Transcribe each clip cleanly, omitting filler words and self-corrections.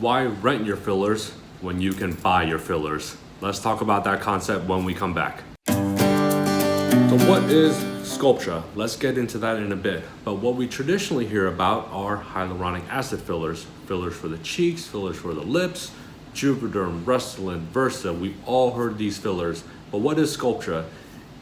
Why rent your fillers when you can buy your fillers? Let's talk about that concept when we come back. So what is Sculptra? Let's get into that in a bit. But what we traditionally hear about are hyaluronic acid fillers. Fillers for the cheeks, fillers for the lips, Juvederm, Restylane, Versa. We've all heard these fillers. But what is Sculptra?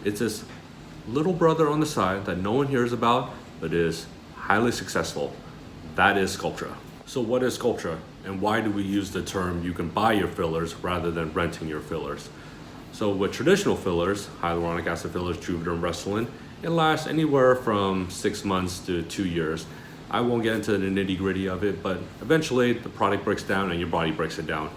It's this little brother on the side that no one hears about, but is highly successful. That is Sculptra. So what is Sculptra? And why do we use the term you can buy your fillers rather than renting your fillers? So with traditional fillers, hyaluronic acid fillers, Juvederm, Restylane, it lasts anywhere from 6 months to 2 years. I won't get into the nitty gritty of it, but eventually the product breaks down and your body breaks it down.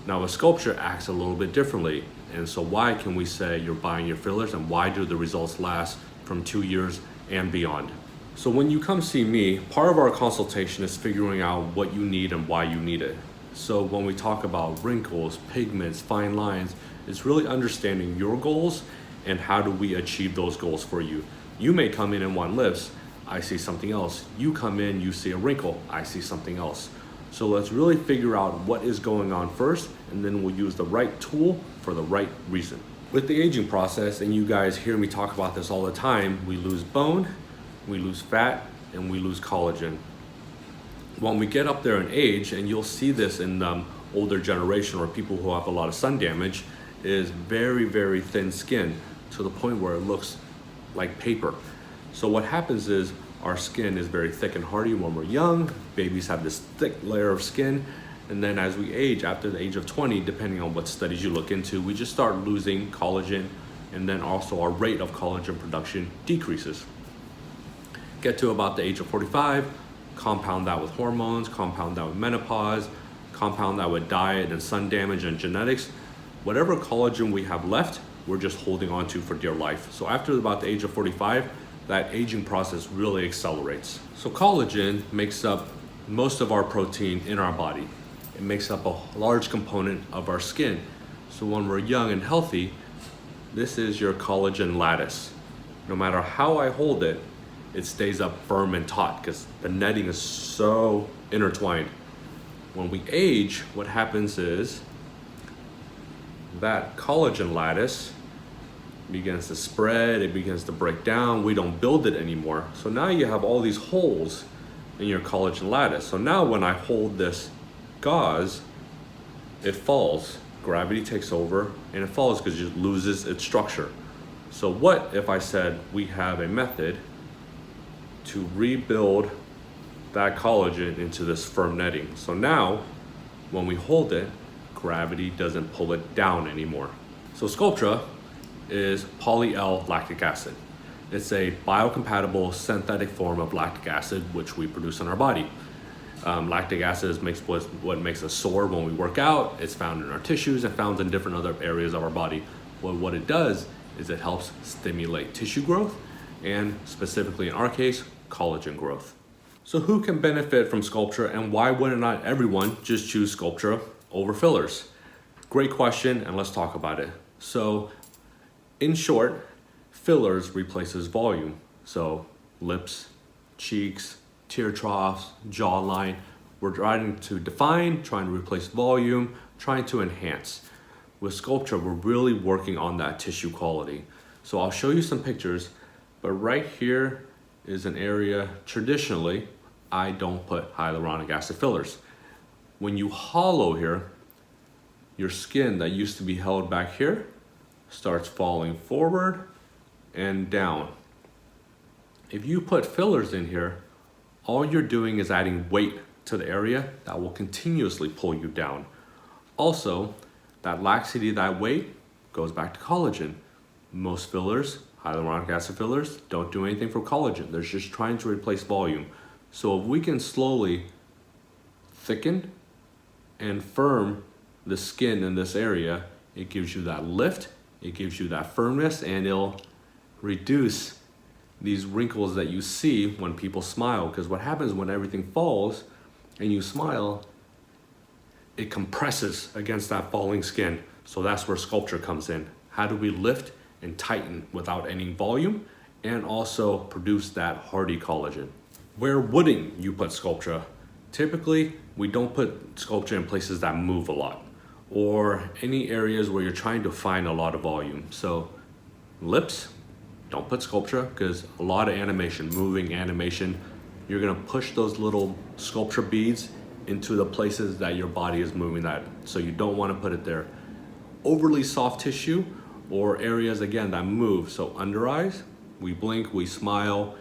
Now a Sculptra acts a little bit differently. And so why can we say you're buying your fillers and why do the results last from 2 years and beyond? So when you come see me, part of our consultation is figuring out what you need and why you need it. So when we talk about wrinkles, pigments, fine lines, it's really understanding your goals and how do we achieve those goals for you. You may come in and want lips, I see something else. You come in, you see a wrinkle, I see something else. So let's really figure out what is going on first, and then we'll use the right tool for the right reason. With the aging process, and you guys hear me talk about this all the time, we lose bone, we lose fat, and we lose collagen. When we get up there in age, and you'll see this in older generation or people who have a lot of sun damage, is very, very thin skin to the point where it looks like paper. So what happens is our skin is very thick and hardy when we're young. Babies have this thick layer of skin. And then as we age, after the age of 20, depending on what studies you look into, we just start losing collagen, and then also our rate of collagen production decreases. Get to about the age of 45, compound that with hormones, compound that with menopause, compound that with diet and sun damage and genetics. Whatever collagen we have left, we're just holding on to for dear life. So after about the age of 45, that aging process really accelerates. So collagen makes up most of our protein in our body. It makes up a large component of our skin. So when we're young and healthy, this is your collagen lattice. No matter how I hold it, it stays up firm and taut because the netting is so intertwined. When we age, what happens is that collagen lattice begins to spread, it begins to break down, we don't build it anymore. So now you have all these holes in your collagen lattice. So now when I hold this gauze, it falls. Gravity takes over and it falls because it loses its structure. So what if I said we have a method to rebuild that collagen into this firm netting? So now when we hold it, gravity doesn't pull it down anymore. So Sculptra is poly-L-lactic acid. It's a biocompatible synthetic form of lactic acid, which we produce in our body. Lactic acid is what makes us sore when we work out. It's found in our tissues and found in different other areas of our body. Well, what it does is it helps stimulate tissue growth and specifically in our case, collagen growth. So who can benefit from Sculptra and why wouldn't not everyone just choose Sculptra over fillers? Great question, and let's talk about it. So in short, fillers replaces volume. So lips, cheeks, tear troughs, jawline. We're trying to define, trying to replace volume, trying to enhance. With Sculptra, we're really working on that tissue quality. So I'll show you some pictures, but right here is an area traditionally I don't put hyaluronic acid fillers. When you hollow here, your skin that used to be held back here starts falling forward and down. If you put fillers in here, all you're doing is adding weight to the area that will continuously pull you down. Also, that laxity, that weight goes back to collagen. Most fillers, hyaluronic acid fillers, don't do anything for collagen. They're just trying to replace volume. So if we can slowly thicken and firm the skin in this area, it gives you that lift, it gives you that firmness, and it'll reduce these wrinkles that you see when people smile. Because what happens when everything falls and you smile, it compresses against that falling skin. So that's where Sculptra comes in. How do we lift and tighten without any volume and also produce that hardy collagen? Where wouldn't you put Sculptra? Typically we don't put Sculptra in places that move a lot or any areas where you're trying to find a lot of volume. So lips, don't put Sculptra because a lot of animation, moving animation, you're gonna push those little Sculptra beads into the places that your body is moving that. So you don't wanna put it there. Overly soft tissue or areas again that move. So under eyes, we blink, we smile,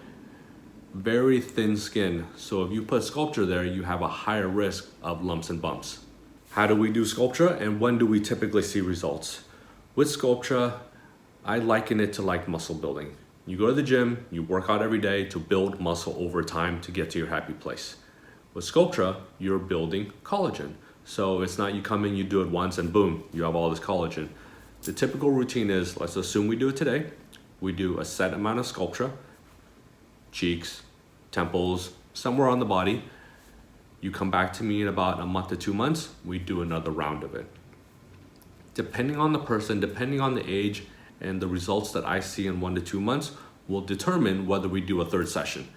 very thin skin. So if you put Sculptra there, you have a higher risk of lumps and bumps. How do we do Sculptra and when do we typically see results? With Sculptra, I liken it to like muscle building. You go to the gym, you work out every day to build muscle over time to get to your happy place. With Sculptra, you're building collagen. So it's not you come in, you do it once and boom, you have all this collagen. The typical routine is, let's assume we do it today. We do a set amount of Sculptra, cheeks, temples, somewhere on the body. You come back to me in about a month to 2 months, we do another round of it. Depending on the person, depending on the age, and the results that I see in 1 to 2 months will determine whether we do a third session.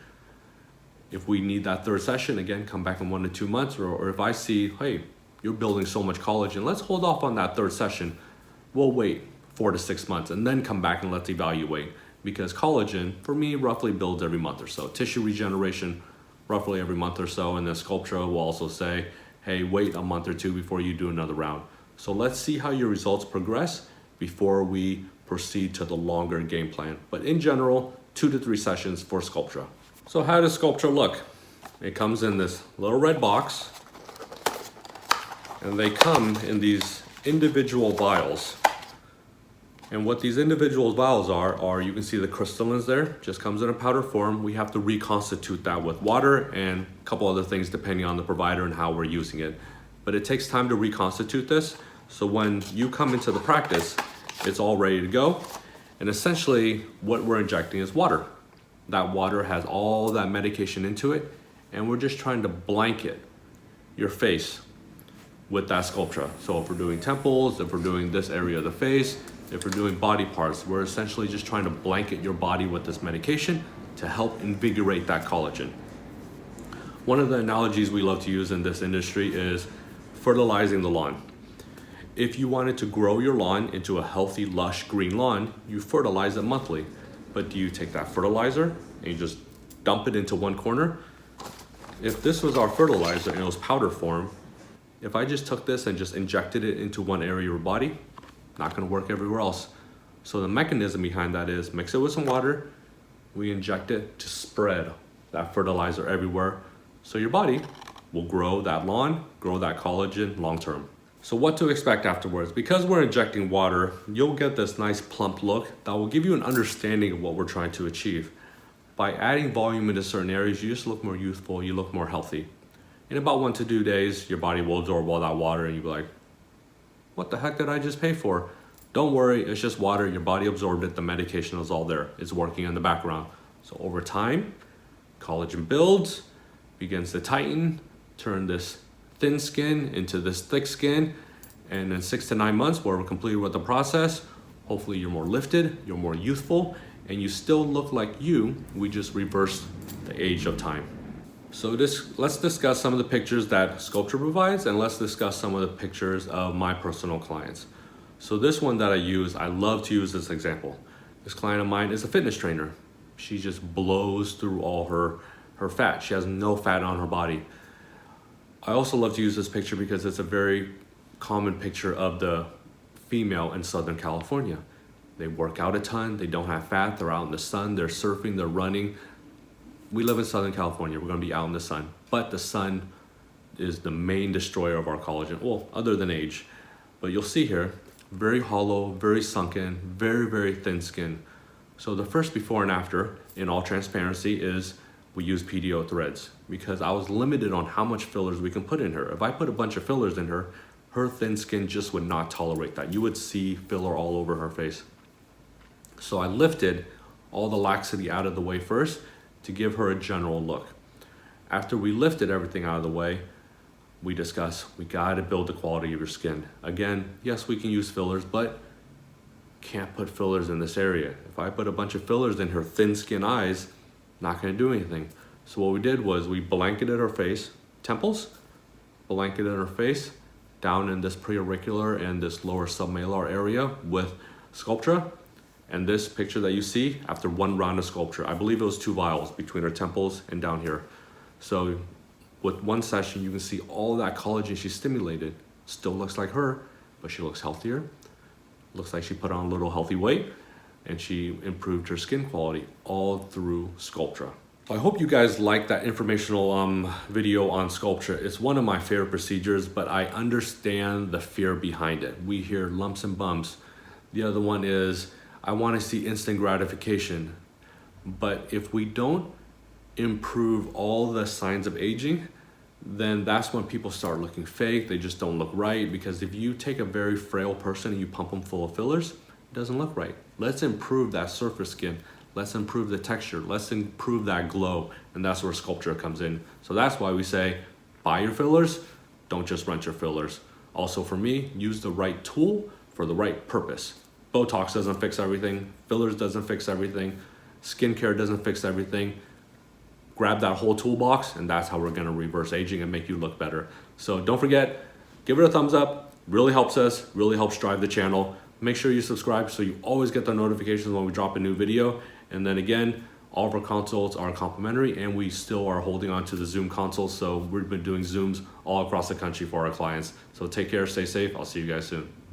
If we need that third session, again, come back in 1 to 2 months, or if I see, hey, you're building so much collagen, let's hold off on that third session. We'll wait 4 to 6 months and then come back and let's evaluate. Because collagen, for me, roughly builds every month or so. Tissue regeneration, roughly every month or so. And then Sculptra will also say, hey, wait a month or two before you do another round. So let's see how your results progress before we proceed to the longer game plan. But in general, 2 to 3 sessions for Sculptra. So how does Sculptra look? It comes in this little red box, and they come in these individual vials. And what these individual vials are you can see the crystallines there, just comes in a powder form. We have to reconstitute that with water and a couple other things depending on the provider and how we're using it. But it takes time to reconstitute this. So when you come into the practice, it's all ready to go. And essentially what we're injecting is water. That water has all that medication into it. And we're just trying to blanket your face with that Sculptra. So if we're doing temples, if we're doing this area of the face, if we're doing body parts, we're essentially just trying to blanket your body with this medication to help invigorate that collagen. One of the analogies we love to use in this industry is fertilizing the lawn. If you wanted to grow your lawn into a healthy, lush green lawn, you fertilize it monthly. But do you take that fertilizer and you just dump it into one corner? If this was our fertilizer and it was powder form, if I just took this and just injected it into one area of your body, not gonna work everywhere else. So the mechanism behind that is mix it with some water, we inject it to spread that fertilizer everywhere. So your body will grow that lawn, grow that collagen long term. So what to expect afterwards? Because we're injecting water, you'll get this nice plump look that will give you an understanding of what we're trying to achieve. By adding volume into certain areas, you just look more youthful, you look more healthy. In about 1 to 2 days, your body will absorb all that water and you'll be like, what the heck did I just pay for? Don't worry, it's just water. Your body absorbed it. The medication is all there. It's working in the background. So over time, collagen builds, begins to tighten, turn this thin skin into this thick skin. And in 6 to 9 months, where we're completed with the process, hopefully you're more lifted, you're more youthful, and you still look like you. We just reversed the age of time. So let's discuss some of the pictures that Sculptra provides, and let's discuss some of the pictures of my personal clients. So this one that I love to use this example. This client of mine is a fitness trainer. She just blows through all her fat. She has no fat on her body. I also love to use this picture because it's a very common picture of the female in Southern California. They work out a ton, they don't have fat, they're out in the sun, they're surfing, they're running. We live in Southern California, we're gonna be out in the sun, but the sun is the main destroyer of our collagen, well, other than age. But you'll see here, very hollow, very sunken, very, very thin skin. So the first before and after, in all transparency, is we use PDO threads because I was limited on how much fillers we can put in her. If I put a bunch of fillers in her, her thin skin just would not tolerate that. You would see filler all over her face. So I lifted all the laxity out of the way first to give her a general look. After we lifted everything out of the way, we discuss, we gotta build the quality of your skin. Again, yes, we can use fillers, but can't put fillers in this area. If I put a bunch of fillers in her thin skin eyes, not gonna do anything. So what we did was we blanketed her face, temples, blanket in her face, down in this preauricular and this lower submalar area with Sculptra. And this picture that you see after one round of Sculptra, I believe it was 2 vials between her temples and down here. So with one session, you can see all that collagen she stimulated. Still looks like her, but she looks healthier. Looks like she put on a little healthy weight, and she improved her skin quality all through Sculptra. So I hope you guys like that informational video on Sculptra. It's one of my favorite procedures, but I understand the fear behind it. We hear lumps and bumps. The other one is, I want to see instant gratification. But if we don't improve all the signs of aging, then that's when people start looking fake. They just don't look right, because if you take a very frail person and you pump them full of fillers, it doesn't look right. Let's improve that surface skin. Let's improve the texture. Let's improve that glow. And that's where Sculptra comes in. So that's why we say, buy your fillers, don't just rent your fillers. Also for me, use the right tool for the right purpose. Botox doesn't fix everything. Fillers doesn't fix everything. Skincare doesn't fix everything. Grab that whole toolbox, and that's how we're gonna reverse aging and make you look better. So don't forget, give it a thumbs up. Really helps us, really helps drive the channel. Make sure you subscribe so you always get the notifications when we drop a new video. And then again, all of our consults are complimentary, and we still are holding on to the Zoom consults. So we've been doing Zooms all across the country for our clients. So take care, stay safe. I'll see you guys soon.